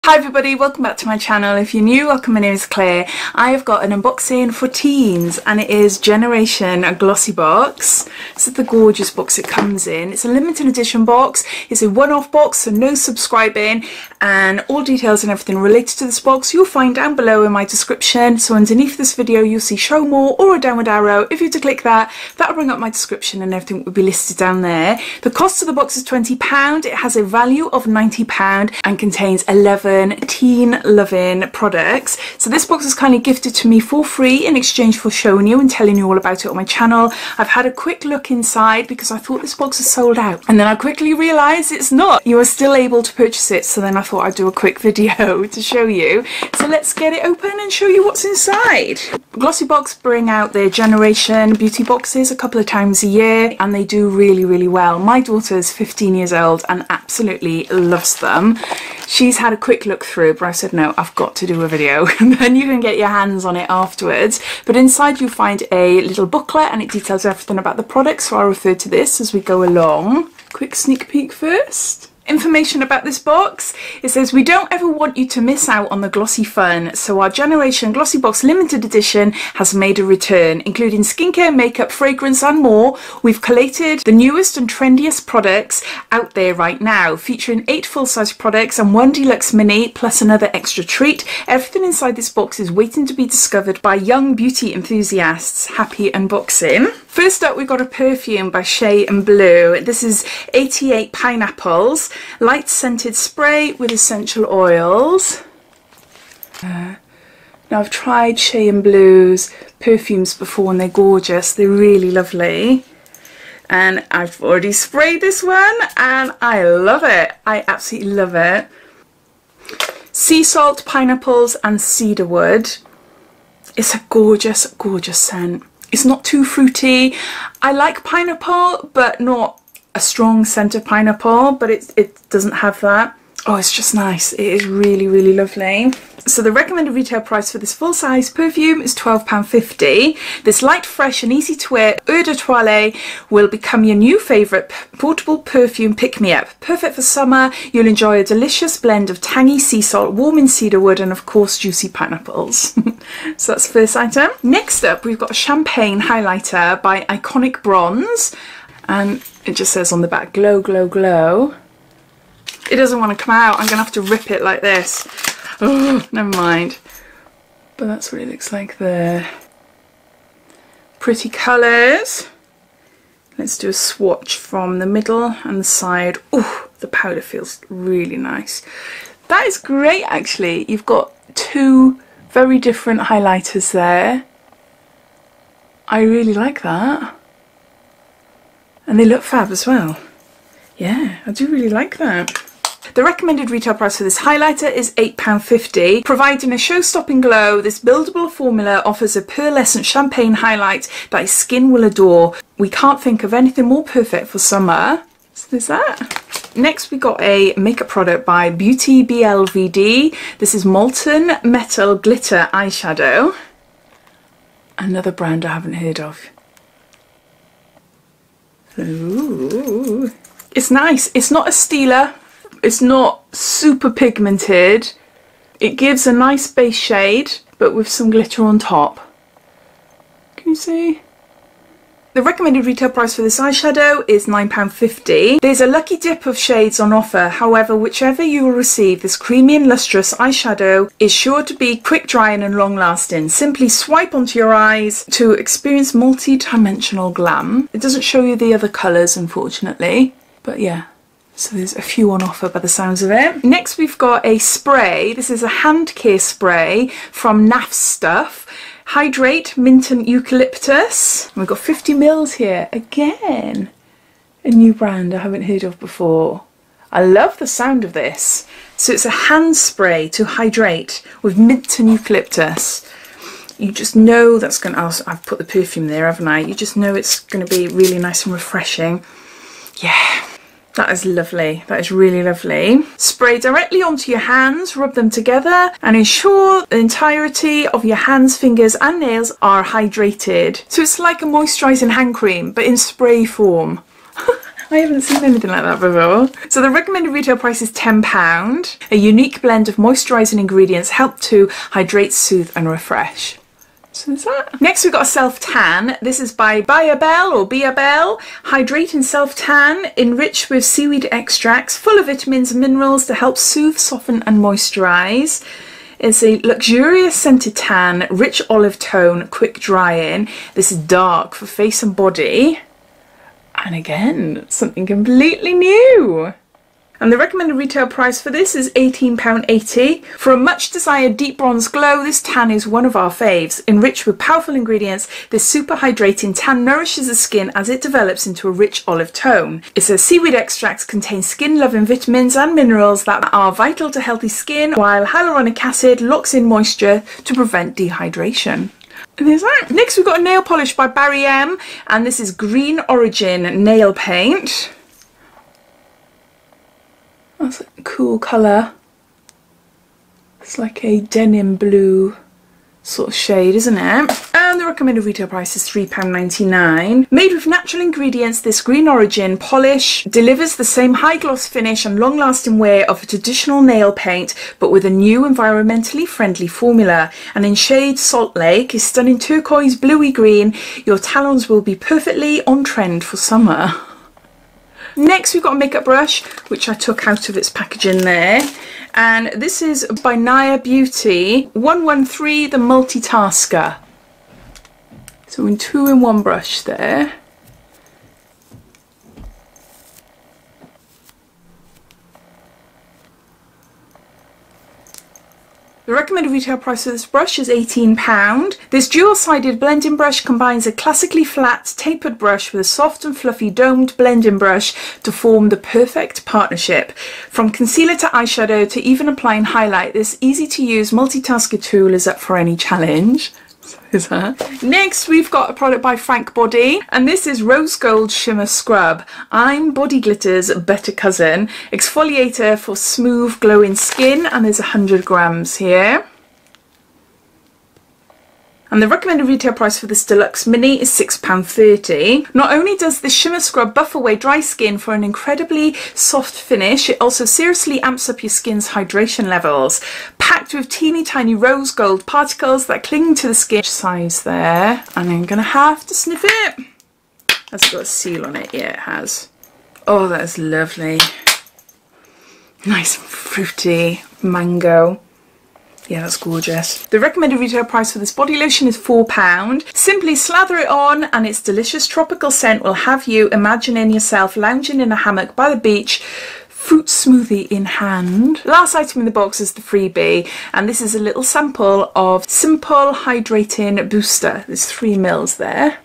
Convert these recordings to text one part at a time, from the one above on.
Hi everybody, welcome back to my channel. If you're new, welcome, my name is Claire. I have got an unboxing for teens and it is Generation Glossy Box. This is the gorgeous box it comes in. It's a limited edition box. It's a one-off box, so no subscribing, and all details and everything related to this box you'll find down below in my description. So underneath this video you'll see show more or a downward arrow. If you were to click that, that'll bring up my description and everything will be listed down there. The cost of the box is £20. It has a value of £90 and contains 11 teen loving products. So this box was kindly gifted to me for free in exchange for showing you and telling you all about it on my channel. I've had a quick look inside because I thought this box was sold out, and then I quickly realised it's not. You are still able to purchase it, so then I thought I'd do a quick video to show you. So let's get it open and show you what's inside. Glossy Box bring out their Generation beauty boxes a couple of times a year and they do really well. My daughter's 15 years old and absolutely loves them. She's had a quick look through, but I said no, I've got to do a video and then you can get your hands on it afterwards. But inside you find a little booklet and it details everything about the products, so I'll refer to this as we go along. Quick sneak peek first. Information about this box. It says, we don't ever want you to miss out on the glossy fun, so our Generation Glossy Box limited edition has made a return, including skincare, makeup, fragrance and more. We've collated the newest and trendiest products out there right now, featuring 8 full-size products and 1 deluxe mini plus another extra treat. Everything inside this box is waiting to be discovered by young beauty enthusiasts. Happy unboxing. First up, we've got a perfume by Shea & Blue. This is 88 Pineapples, light scented spray with essential oils. Now I've tried Shea & Blue's perfumes before and they're gorgeous, they're really lovely. And I've already sprayed this one and I love it, I absolutely love it. Sea salt, pineapples and cedarwood. It's a gorgeous scent. It's not too fruity. I like pineapple, but not a strong scent of pineapple, but it doesn't have that. Oh, it's just nice. It is really lovely. So the recommended retail price for this full-size perfume is £12.50. This light, fresh and easy to wear eau de toilette will become your new favourite portable perfume pick-me-up. Perfect for summer, you'll enjoy a delicious blend of tangy sea salt, warming cedarwood and of course juicy pineapples. So that's the first item. Next up we've got a champagne highlighter by Iconic Bronze, and it just says on the back, glow glow glow. It doesn't want to come out, I'm going to have to rip it like this. Oh, never mind. But that's what it looks like there. Pretty colours. Let's do a swatch from the middle and the side. Oh, the powder feels really nice. That is great actually. You've got 2 very different highlighters there. I really like that. And they look fab as well. Yeah, I do really like that. The recommended retail price for this highlighter is £8.50. Providing a show-stopping glow, this buildable formula offers a pearlescent champagne highlight that your skin will adore. We can't think of anything more perfect for summer. So there's that. Next we got a makeup product by Beauty BLVD. This is Molten Metal Glitter Eyeshadow. Another brand I haven't heard of. Ooh. It's nice. It's not a stealer. It's not super pigmented. It gives a nice base shade, but with some glitter on top. Can you see? The recommended retail price for this eyeshadow is £9.50. There's a lucky dip of shades on offer. However, whichever you will receive, this creamy and lustrous eyeshadow is sure to be quick drying and long lasting. Simply swipe onto your eyes to experience multi-dimensional glam. It doesn't show you the other colours, unfortunately, but yeah. So there's a few on offer by the sounds of it. Next we've got a spray. This is a hand care spray from NAF Stuff. Hydrate, mint and eucalyptus. And we've got 50 ml here. Again, a new brand I haven't heard of before. I love the sound of this. So it's a hand spray to hydrate with mint and eucalyptus. You just know that's going to... I've put the perfume there, haven't I? You just know it's going to be really nice and refreshing. Yeah. That is lovely. That is really lovely. Spray directly onto your hands, rub them together and ensure the entirety of your hands, fingers and nails are hydrated. So it's like a moisturising hand cream but in spray form. I haven't seen anything like that before. So the recommended retail price is £10. A unique blend of moisturising ingredients help to hydrate, soothe and refresh. So there's that. Next we've got a self-tan. This is by Biabel or Biabel. Hydrating self-tan, enriched with seaweed extracts, full of vitamins and minerals to help soothe, soften and moisturise. It's a luxurious scented tan, rich olive tone, quick drying. This is dark for face and body. And again, something completely new. And the recommended retail price for this is £18.80. For a much desired deep bronze glow, this tan is one of our faves. Enriched with powerful ingredients, this super hydrating tan nourishes the skin as it develops into a rich olive tone. It says seaweed extracts contain skin-loving vitamins and minerals that are vital to healthy skin, while hyaluronic acid locks in moisture to prevent dehydration. And there's that. Next we've got a nail polish by Barry M, and this is Green Origin nail paint. That's a cool colour. It's like a denim blue sort of shade, isn't it? And the recommended retail price is £3.99. Made with natural ingredients, this Green Origin polish delivers the same high gloss finish and long lasting wear of a traditional nail paint, but with a new environmentally friendly formula. And in shade Salt Lake is stunning turquoise bluey green. Your talons will be perfectly on trend for summer. Next we've got a makeup brush, which I took out of its packaging there, and this is by Naya Beauty 113 the Multitasker. So in 2-in-1 brush there. The recommended retail price for this brush is £18. This dual-sided blending brush combines a classically flat, tapered brush with a soft and fluffy domed blending brush to form the perfect partnership. From concealer to eyeshadow to even applying highlight, this easy-to-use multitasker tool is up for any challenge. Is that? Next we've got a product by Frank Body, and this is Rose Gold Shimmer Scrub. I'm Body Glitter's better cousin. Exfoliator for smooth glowing skin, and there's 100 grams here. And the recommended retail price for this deluxe mini is £6.30. Not only does this shimmer scrub buff away dry skin for an incredibly soft finish, it also seriously amps up your skin's hydration levels. Packed with teeny tiny rose gold particles that cling to the skin. Size there, and I'm gonna have to sniff it. Has it got a seal on it? Yeah, it has. Oh, that's lovely. Nice fruity mango. Yeah, that's gorgeous. The recommended retail price for this body lotion is £4. Simply slather it on and its delicious tropical scent will have you imagining yourself lounging in a hammock by the beach, fruit smoothie in hand. Last item in the box is the freebie, and this is a little sample of Simple Hydrating Booster. There's 3 mils there.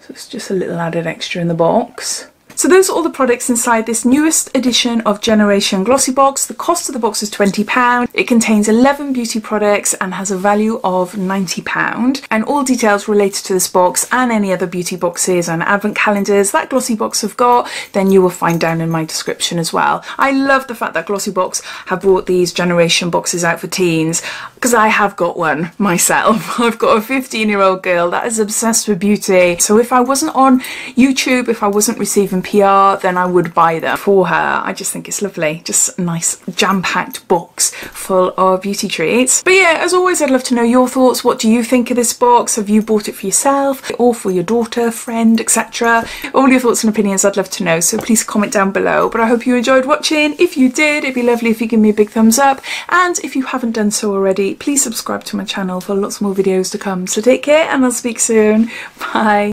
So it's just a little added extra in the box. So those are all the products inside this newest edition of Generation Glossy Box. The cost of the box is £20. It contains 11 beauty products and has a value of £90. And all details related to this box and any other beauty boxes and advent calendars that Glossy Box have got, then you will find down in my description as well. I love the fact that Glossy Box have brought these Generation boxes out for teens, because I have got one myself. I've got a 15-year-old girl that is obsessed with beauty. So if I wasn't on YouTube, if I wasn't receiving PR, then I would buy them for her. I just think it's lovely. Just a nice jam-packed box full of beauty treats. But yeah, as always, I'd love to know your thoughts. What do you think of this box? Have you bought it for yourself or for your daughter, friend, etc.? All your thoughts and opinions I'd love to know, so please comment down below. But I hope you enjoyed watching. If you did, it'd be lovely if you give me a big thumbs up. And if you haven't done so already, please subscribe to my channel for lots more videos to come. So take care and I'll speak soon. Bye.